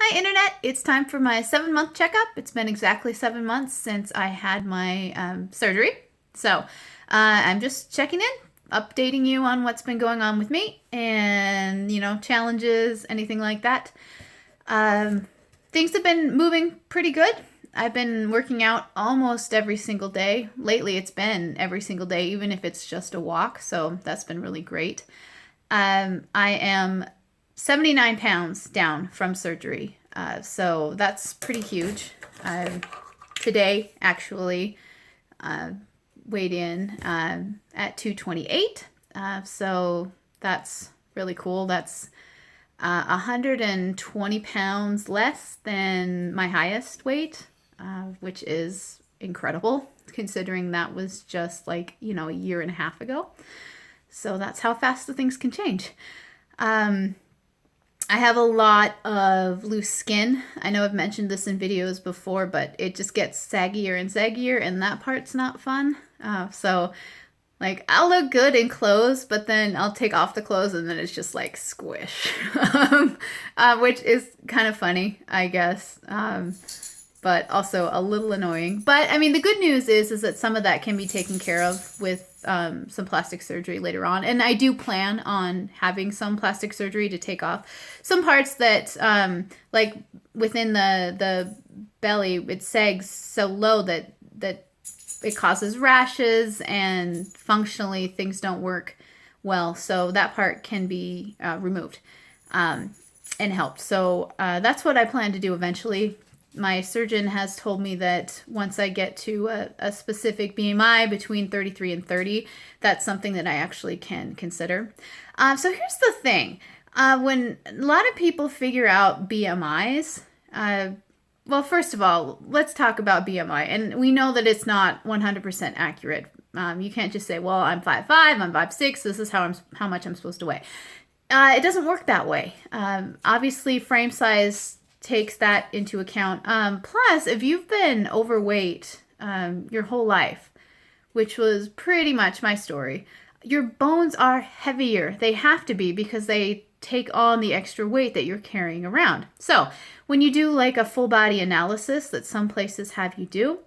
Hi, Internet. It's time for my 7 month checkup. It's been exactly 7 months since I had my surgery. So I'm just checking in, updating you on what's been going on with me and, challenges, anything like that. Um, Things have been moving pretty good. I've been working out almost every single day. Lately, it's been every single day, even if it's just a walk. So that's been really great. I am 79 pounds down from surgery. So that's pretty huge. Today, actually, uh, weighed in at 228. So that's really cool. That's 120 pounds less than my highest weight, which is incredible considering that was just like, a year and a half ago. So that's how fast the things can change. Um, I have a lot of loose skin. I know I've mentioned this in videos before, but it just gets saggier and saggier, and that part's not fun. Like, I'll look good in clothes, but then I'll take off the clothes, and then it's just like squish, which is kind of funny, I guess. But also a little annoying. But I mean, the good news is that some of that can be taken care of with some plastic surgery later on, and I do plan on having some plastic surgery to take off some parts that, like within the belly, it sags so low that it causes rashes, and functionally things don't work well. So that part can be removed and helped. So that's what I plan to do eventually. My surgeon has told me that once I get to a specific BMI between 33 and 30, that's something that I actually can consider. So here's the thing. When a lot of people figure out BMIs, well, first of all, let's talk about BMI. And we know that it's not 100% accurate. You can't just say, well, I'm 5'5", I'm 5'6", this is how much I'm supposed to weigh. It doesn't work that way. Obviously, frame size takes that into account. Plus, if you've been overweight your whole life, which was pretty much my story, your bones are heavier. They have to be because they take on the extra weight that you're carrying around. So, when you do like a full body analysis that some places have you do,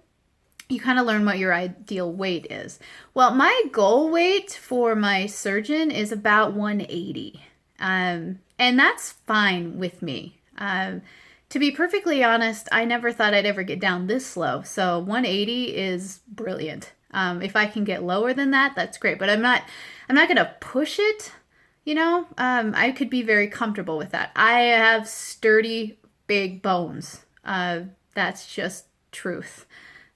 you kind of learn what your ideal weight is. Well, my goal weight for my surgeon is about 180. And that's fine with me. To be perfectly honest, I never thought I'd ever get down this low. So 180 is brilliant. If I can get lower than that, that's great. But I'm not gonna push it. I could be very comfortable with that. I have sturdy, big bones. That's just truth.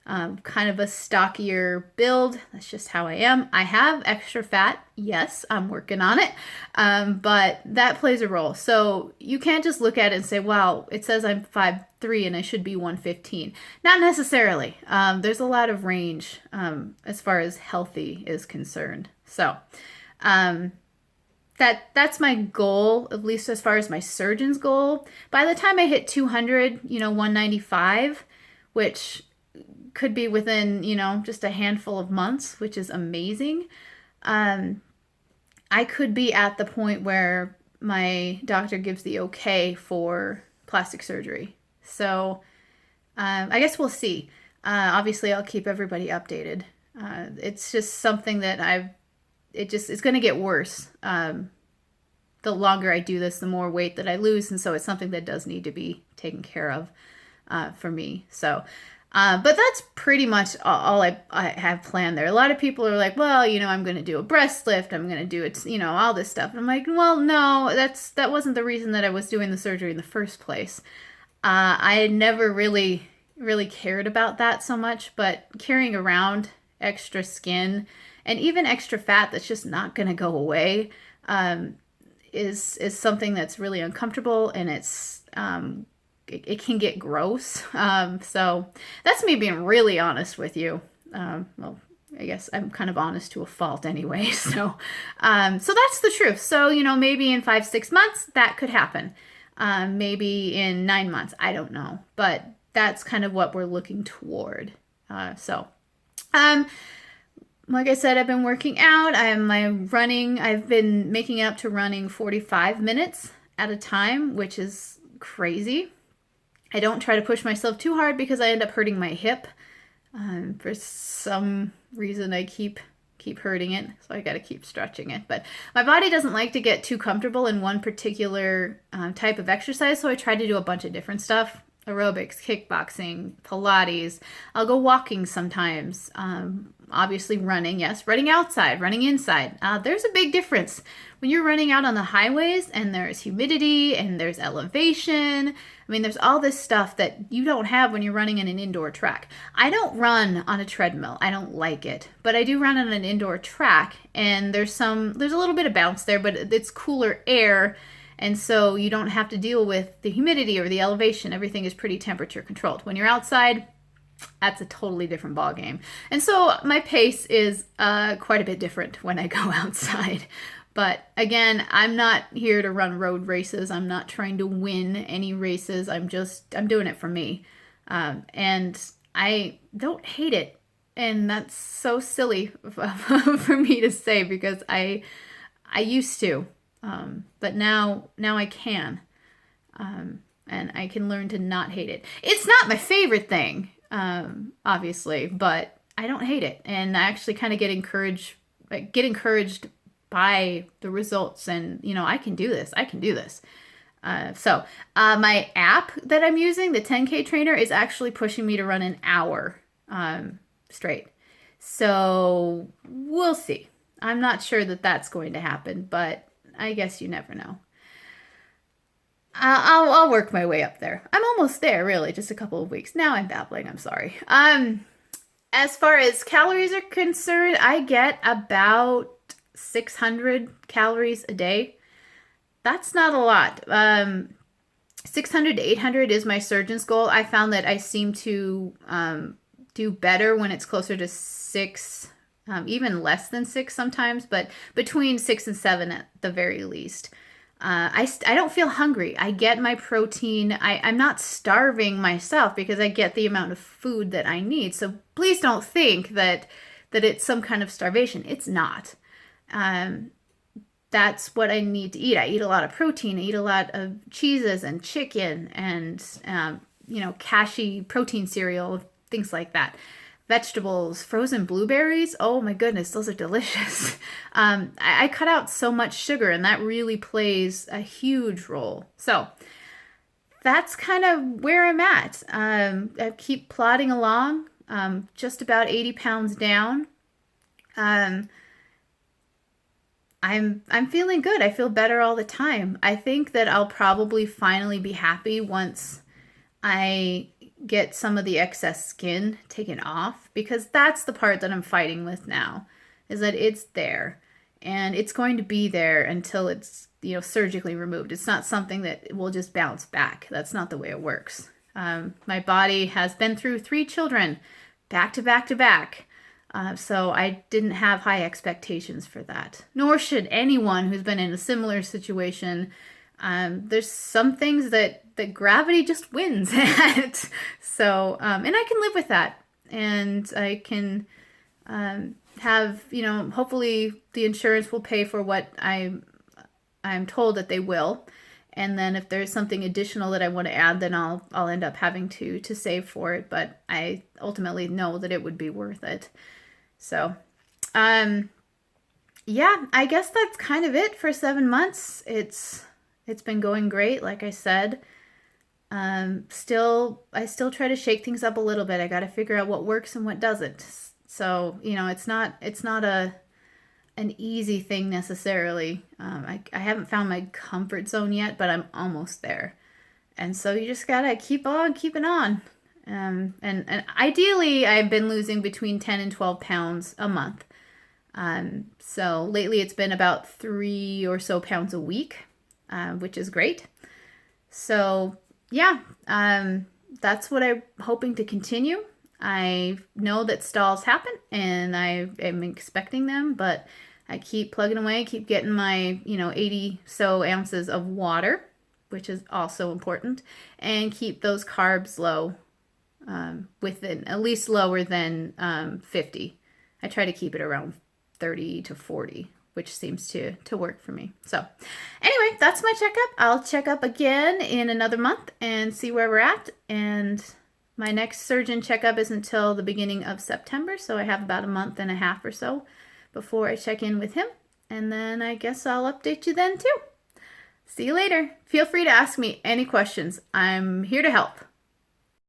Kind of a stockier build. That's just how I am. I have extra fat. Yes, I'm working on it. But that plays a role. So you can't just look at it and say, wow, it says I'm 5'3" and I should be 115. Not necessarily. There's a lot of range as far as healthy is concerned. So that's my goal, at least as far as my surgeon's goal. By the time I hit 200, 195, which could be within, just a handful of months, which is amazing. I could be at the point where my doctor gives the okay for plastic surgery. So I guess we'll see. Obviously, I'll keep everybody updated. It's just something that it's going to get worse. The longer I do this, the more weight that I lose. And so it's something that does need to be taken care of for me. So, but that's pretty much all I have planned there. A lot of people are like, well, I'm going to do a breast lift. I'm going to do it, all this stuff. And I'm like, well, no, that wasn't the reason that I was doing the surgery in the first place. I had never really, really cared about that so much, but carrying around extra skin and even extra fat that's just not going to go away is something that's really uncomfortable, and it can get gross. So that's me being really honest with you. Well, I guess I'm kind of honest to a fault anyway. So that's the truth. So, maybe in 5-6 months that could happen. Maybe in 9 months, I don't know. But that's kind of what we're looking toward. Like I said, I've been working out. I've been making it up to running 45 minutes at a time, which is crazy. I don't try to push myself too hard because I end up hurting my hip. For some reason, I keep hurting it, so I got to keep stretching it. But my body doesn't like to get too comfortable in one particular type of exercise, so I try to do a bunch of different stuff. Aerobics, kickboxing, Pilates. I'll go walking sometimes. Obviously running, yes. Running outside, running inside. There's a big difference. When you're running out on the highways and there's humidity and there's elevation, I mean, there's all this stuff that you don't have when you're running in an indoor track. I don't run on a treadmill. I don't like it. But I do run on an indoor track, and there's a little bit of bounce there, but it's cooler air. And so you don't have to deal with the humidity or the elevation. Everything is pretty temperature controlled. When you're outside, that's a totally different ball game. And so my pace is quite a bit different when I go outside. But again, I'm not here to run road races. I'm not trying to win any races. I'm doing it for me. And I don't hate it. And that's so silly for me to say, because I used to. But now I can. And I can learn to not hate it. It's not my favorite thing, obviously, but I don't hate it. And I actually kind of get encouraged by the results, and I can do this. So my app that I'm using, the 10K trainer, is actually pushing me to run an hour straight. So we'll see. I'm not sure that that's going to happen, but I guess you never know. I'll work my way up there. I'm almost there, really, just a couple of weeks. Now I'm babbling, I'm sorry. As far as calories are concerned, I get about 600 calories a day. That's not a lot. 600 to 800 is my surgeon's goal. I found that I seem to do better when it's closer to 6, even less than 6 sometimes, but between 6 and 7 at the very least. I don't feel hungry. I get my protein. I'm not starving myself because I get the amount of food that I need. So please don't think that it's some kind of starvation. It's not. That's what I need to eat. I eat a lot of protein. I eat a lot of cheeses and chicken and, cashy protein cereal, things like that. Vegetables, frozen blueberries. Oh my goodness, those are delicious. I cut out so much sugar, and that really plays a huge role. So that's kind of where I'm at. I keep plodding along, just about 80 pounds down. I'm feeling good. I feel better all the time. I think that I'll probably finally be happy once I get some of the excess skin taken off, because that's the part that I'm fighting with now, is that it's there and it's going to be there until it's surgically removed. It's not something that will just bounce back. That's not the way it works. My body has been through 3 children back to back to back. So I didn't have high expectations for that, nor should anyone who's been in a similar situation. There's some things that gravity just wins at. So, and I can live with that. And I can have, hopefully the insurance will pay for what I'm told that they will. And then if there's something additional that I want to add, then I'll end up having to save for it. But I ultimately know that it would be worth it. So, yeah, I guess that's kind of it for 7 months. It's been going great, like I said. I still try to shake things up a little bit. I got to figure out what works and what doesn't. So, it's not an easy thing necessarily. I haven't found my comfort zone yet, but I'm almost there. And so you just gotta keep on keeping on. And ideally, I've been losing between 10 and 12 pounds a month. So lately it's been about 3 or so pounds a week, which is great. So yeah, that's what I'm hoping to continue. I know that stalls happen and I am expecting them, but I keep plugging away, keep getting my, 80 so ounces of water, which is also important, and keep those carbs low, within at least lower than 50. I try to keep it around 30 to 40. which seems to work for me. So anyway, that's my checkup. I'll check up again in another month and see where we're at. And my next surgeon checkup is until the beginning of September, so I have about a month and a half or so before I check in with him. And then I guess I'll update you then too. See you later. Feel free to ask me any questions. I'm here to help.